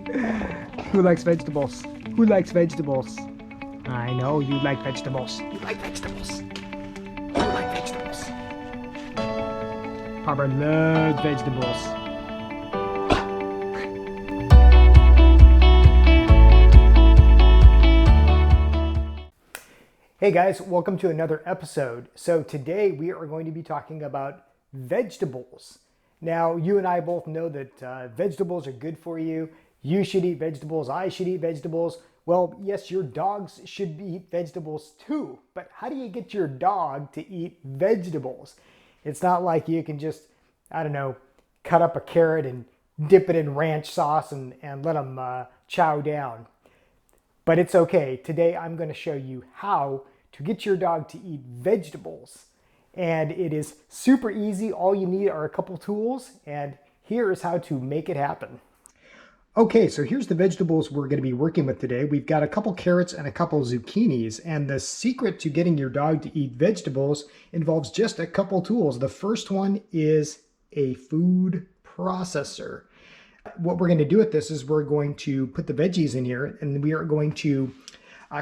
Who likes vegetables? Who likes vegetables? I know you like vegetables. You like vegetables. You like vegetables. Papa loves vegetables. Hey guys, welcome to another episode. So today we are going to be talking about vegetables. Now, you and I both know that vegetables are good for you. You should eat vegetables. I should eat vegetables. Well, yes, your dogs should eat vegetables too. But how do you get your dog to eat vegetables? It's not like you can just, I don't know, cut up a carrot and dip it in ranch sauce and let them chow down. But it's okay. Today I'm going to show you how to get your dog to eat vegetables. And it is super easy. All you need are a couple tools, and here is how to make it happen. Okay, so here's the vegetables we're going to be working with today. We've got a couple carrots and a couple zucchinis, and the secret to getting your dog to eat vegetables involves just a couple tools. The first one is a food processor. What we're going to do with this is we're going to put the veggies in here, and we are going to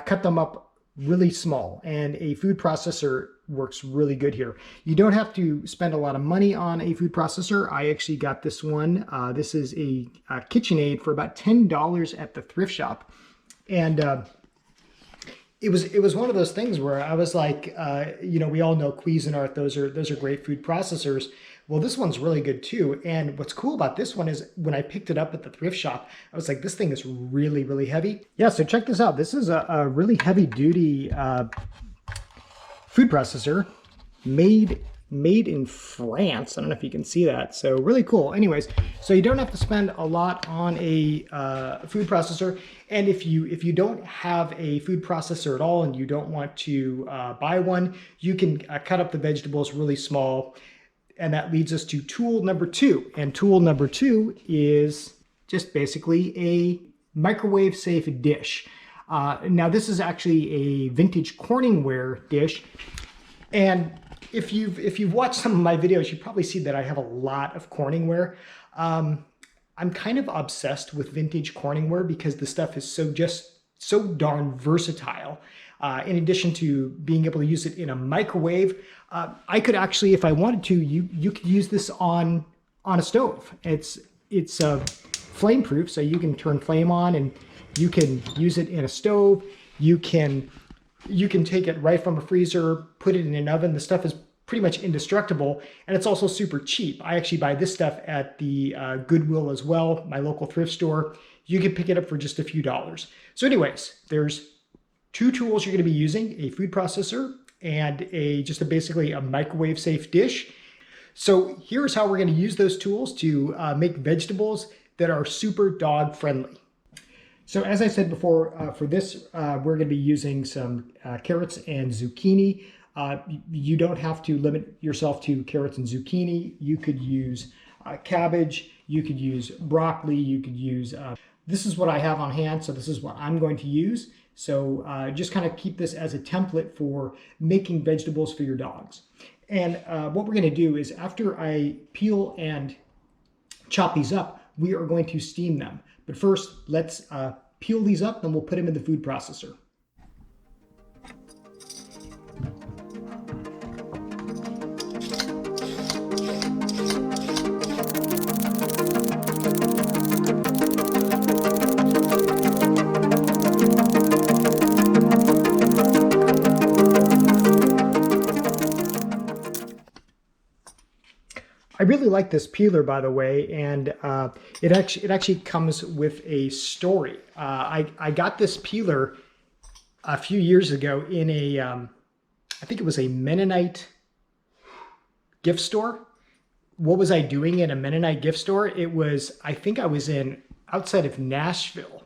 cut them up really small, and a food processor works really good here. You don't have to spend a lot of money on a food processor. I actually got this one. This is a KitchenAid for about $10 at the thrift shop, and it was one of those things where I was like, we all know Cuisinart. Those are great food processors. Well, this one's really good too. And what's cool about this one is when I picked it up at the thrift shop, I was like, this thing is really, really heavy. Yeah, so check this out. This is a really heavy duty food processor made in France. I don't know if you can see that. So really cool. Anyways, so you don't have to spend a lot on a food processor. And if you don't have a food processor at all and you don't want to buy one, you can cut up the vegetables really small. And that leads us to tool number 2. And tool number 2 is just basically a microwave safe dish. Now this is actually a vintage Corningware dish. And if you've watched some of my videos, you probably see that I have a lot of Corningware. I'm kind of obsessed with vintage Corningware because the stuff is so darn versatile. In addition to being able to use it in a microwave, I could actually, if I wanted to, you could use this on a stove. It's flame proof, so you can turn flame on and you can use it in a stove. You can take it right from a freezer, put it in an oven. The stuff is pretty much indestructible, and it's also super cheap. I actually buy this stuff at the Goodwill as well, my local thrift store. You can pick it up for just a few dollars. So anyways, there's 2 tools you're going to be using: a food processor and basically a microwave safe dish. So here's how we're going to use those tools to make vegetables that are super dog friendly. So as I said before, for this, we're going to be using some carrots and zucchini. You don't have to limit yourself to carrots and zucchini. You could use cabbage, you could use broccoli, you could use, this is what I have on hand, so this is what I'm going to use. So just kind of keep this as a template for making vegetables for your dogs. And what we're going to do is after I peel and chop these up, we are going to steam them. But first, let's peel these up, and we'll put them in the food processor. I really like this peeler, by the way, and it actually comes with a story. I got this peeler a few years ago in I think it was a Mennonite gift store. What was I doing in a Mennonite gift store? I think I was outside of Nashville.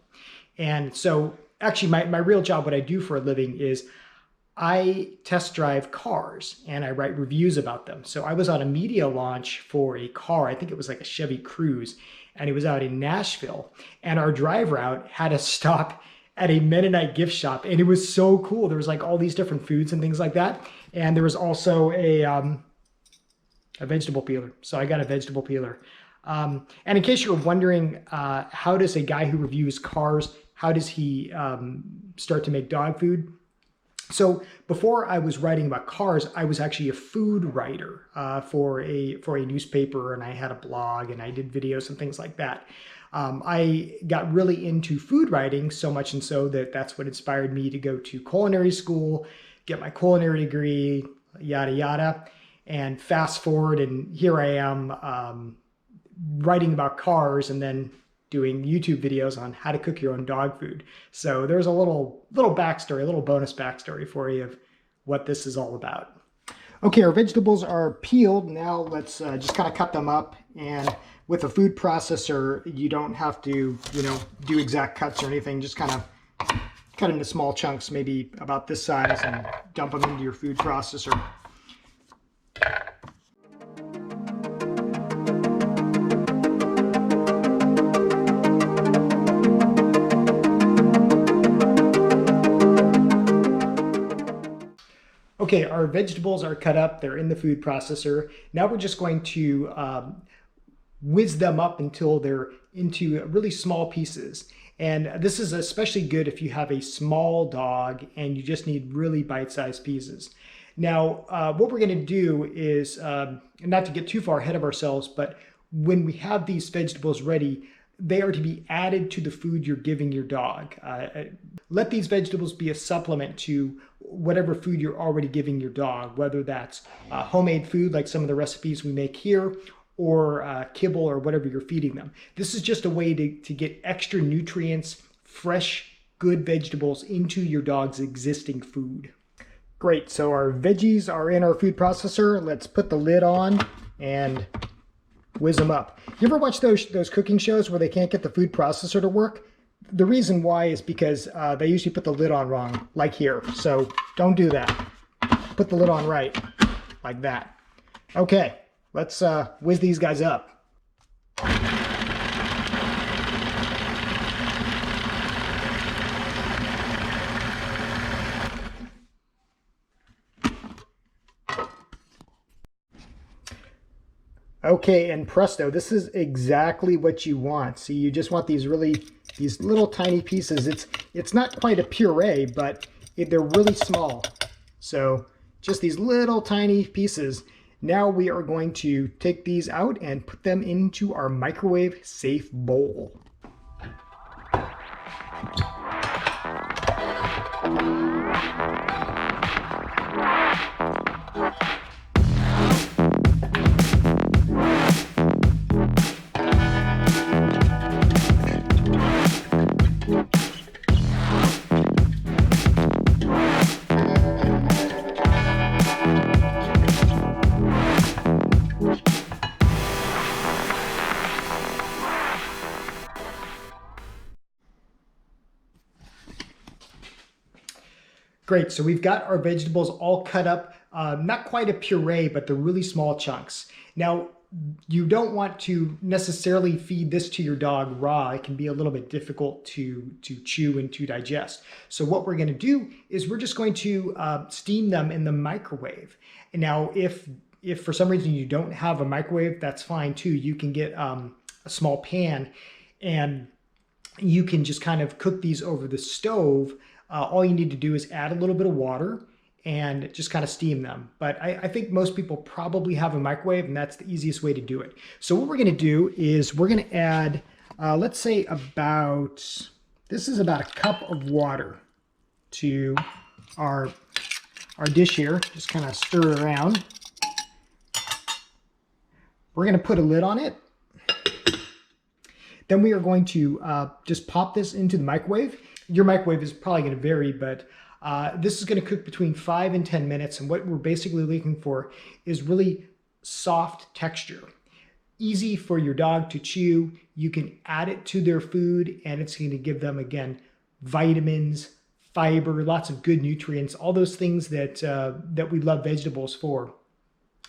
And so actually my real job, what I do for a living is I test drive cars and I write reviews about them. So I was on a media launch for a car. I think it was like a Chevy Cruze, and it was out in Nashville. And our drive route had us stop at a Mennonite gift shop, and it was so cool. There was like all these different foods and things like that. And there was also a vegetable peeler. So I got a vegetable peeler. And in case you're wondering, how does a guy who reviews cars, how does he start to make dog food? So before I was writing about cars, I was actually a food writer for a newspaper, and I had a blog, and I did videos and things like that. I got really into food writing, so much and so that that's what inspired me to go to culinary school, get my culinary degree, yada yada. And fast forward, and here I am writing about cars, and then doing YouTube videos on how to cook your own dog food. So there's a little backstory, a little bonus backstory for you of what this is all about. Okay, our vegetables are peeled. Now let's just kind of cut them up. And with a food processor, you don't have to, do exact cuts or anything. Just kind of cut into small chunks, maybe about this size, and dump them into your food processor. Okay, our vegetables are cut up. They're in the food processor. Now we're just going to whiz them up until they're into really small pieces. And this is especially good if you have a small dog and you just need really bite-sized pieces. Now, what we're going to do is, not to get too far ahead of ourselves, but when we have these vegetables ready, they are to be added to the food you're giving your dog. Let these vegetables be a supplement to whatever food you're already giving your dog, whether that's homemade food like some of the recipes we make here, or kibble or whatever you're feeding them. This is just a way to get extra nutrients, fresh, good vegetables into your dog's existing food. Great, so our veggies are in our food processor. Let's put the lid on and whiz them up. You ever watch those cooking shows where they can't get the food processor to work? The reason why is because they usually put the lid on wrong, like here. So don't do that. Put the lid on right, like that. Okay, let's whiz these guys up. Okay, and presto, this is exactly what you want. See, you just want these little tiny pieces. It's not quite a puree, but they're really small. So just these little tiny pieces. Now we are going to take these out and put them into our microwave safe bowl. Great, so we've got our vegetables all cut up, not quite a puree, but they're really small chunks. Now, you don't want to necessarily feed this to your dog raw. It can be a little bit difficult to chew and to digest. So what we're gonna do is we're just going to steam them in the microwave. And now, if for some reason you don't have a microwave, that's fine too. You can get a small pan and you can just kind of cook these over the stove. All you need to do is add a little bit of water and just kind of steam them. But I think most people probably have a microwave, and that's the easiest way to do it. So what we're gonna do is we're gonna add, let's say this is about a cup of water to our dish here. Just kind of stir it around. We're gonna put a lid on it. Then we are going to just pop this into the microwave. Your microwave is probably going to vary, but this is going to cook between 5 and 10 minutes. And what we're basically looking for is really soft texture. Easy for your dog to chew. You can add it to their food, and it's going to give them, again, vitamins, fiber, lots of good nutrients, all those things that we love vegetables for.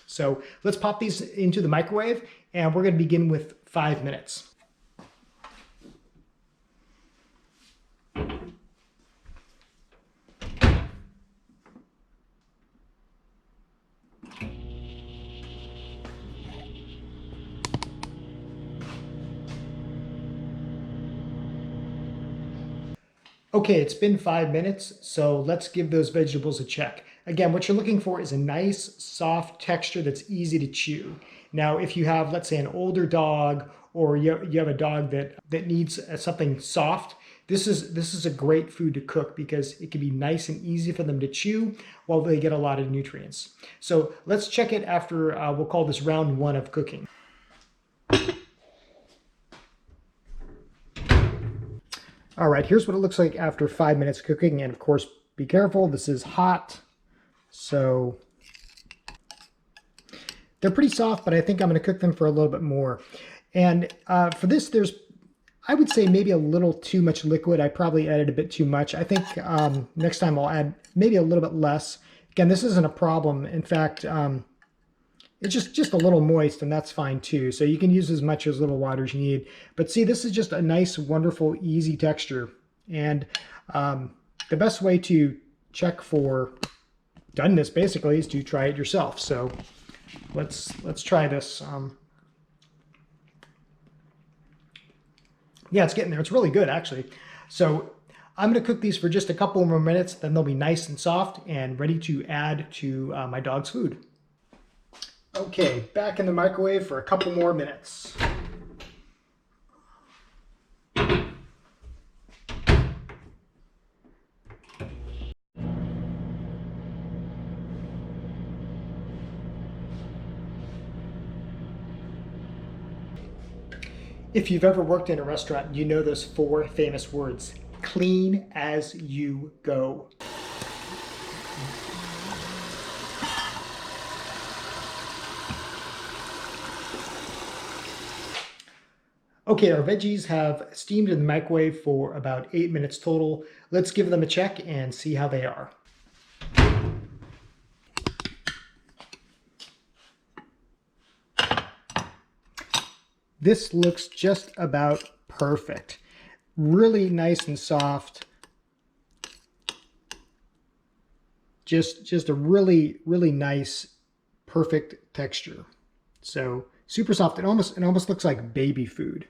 So let's pop these into the microwave, and we're going to begin with 5 minutes. Okay, it's been 5 minutes, so let's give those vegetables a check. Again, what you're looking for is a nice, soft texture that's easy to chew. Now, if you have, let's say, an older dog, or you have a dog that needs something soft, this is a great food to cook because it can be nice and easy for them to chew while they get a lot of nutrients. So let's check it after, we'll call this round 1 of cooking. All right, here's what it looks like after 5 minutes cooking. And of course, be careful, this is hot. So they're pretty soft, but I think I'm gonna cook them for a little bit more. And for this, there's, I would say maybe a little too much liquid. I probably added a bit too much. I think next time I'll add maybe a little bit less. Again, this isn't a problem. In fact, it's just a little moist, and that's fine too. So you can use as much or as little water as you need. But see, this is just a nice, wonderful, easy texture. And the best way to check for doneness basically is to try it yourself. So let's try this. Yeah, it's getting there. It's really good, actually. So I'm going to cook these for just a couple more minutes. Then they'll be nice and soft and ready to add to my dog's food. Okay, back in the microwave for a couple more minutes. If you've ever worked in a restaurant, you know those 4 famous words: clean as you go. Okay, our veggies have steamed in the microwave for about 8 minutes total. Let's give them a check and see how they are. This looks just about perfect. Really nice and soft. Just a really, really nice, perfect texture. So super soft. It almost looks like baby food.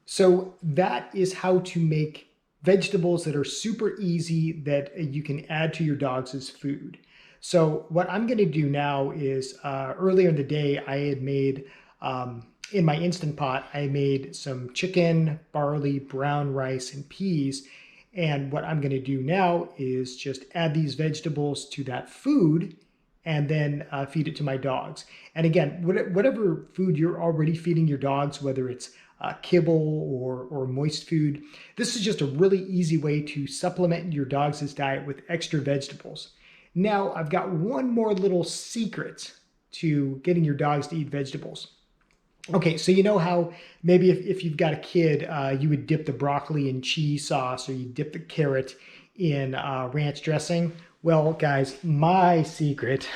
So that is how to make vegetables that are super easy that you can add to your dog's food. So what I'm going to do now is earlier in the day I had made in my Instant Pot, I made some chicken, barley, brown rice, and peas. And what I'm going to do now is just add these vegetables to that food and then feed it to my dogs. And again, whatever food you're already feeding your dogs, whether it's kibble or moist food, this is just a really easy way to supplement your dog's diet with extra vegetables. Now, I've got one more little secret to getting your dogs to eat vegetables. Okay, so you know how maybe if you've got a kid, you would dip the broccoli in cheese sauce, or you dip the carrot in ranch dressing. Well, guys, my secret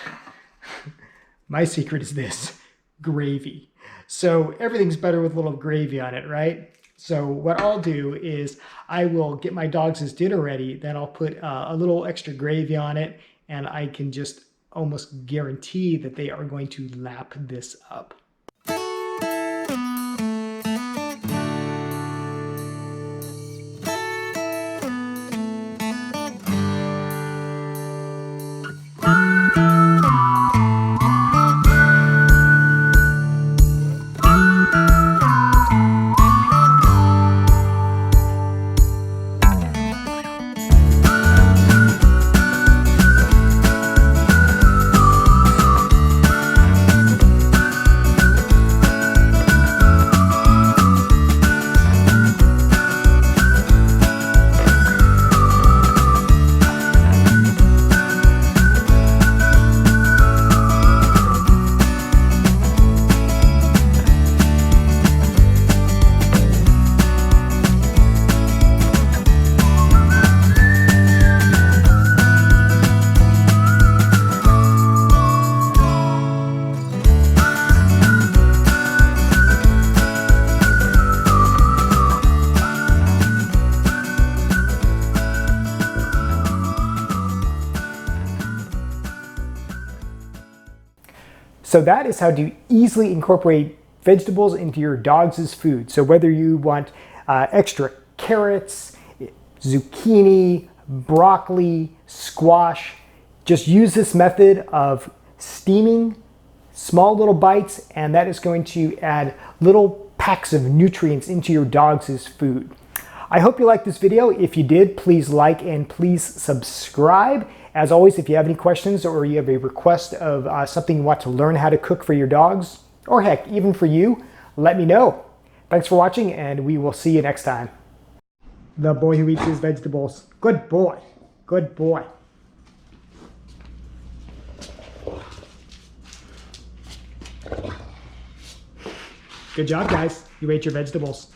is this: gravy. So everything's better with a little gravy on it, right? So what I'll do is I will get my dogs' dinner ready, then I'll put a little extra gravy on it, and I can just almost guarantee that they are going to lap this up. So that is how to easily incorporate vegetables into your dog's food. So whether you want extra carrots, zucchini, broccoli, squash. Just use this method of steaming small little bites, and that is going to add little packs of nutrients into your dog's food. I hope you liked this video. If you did, please like and please subscribe. As always, if you have any questions or you have a request of something you want to learn how to cook for your dogs, or heck, even for you, let me know. Thanks for watching, and we will see you next time. The boy who eats his vegetables. Good boy. Good boy. Good job, guys. You ate your vegetables.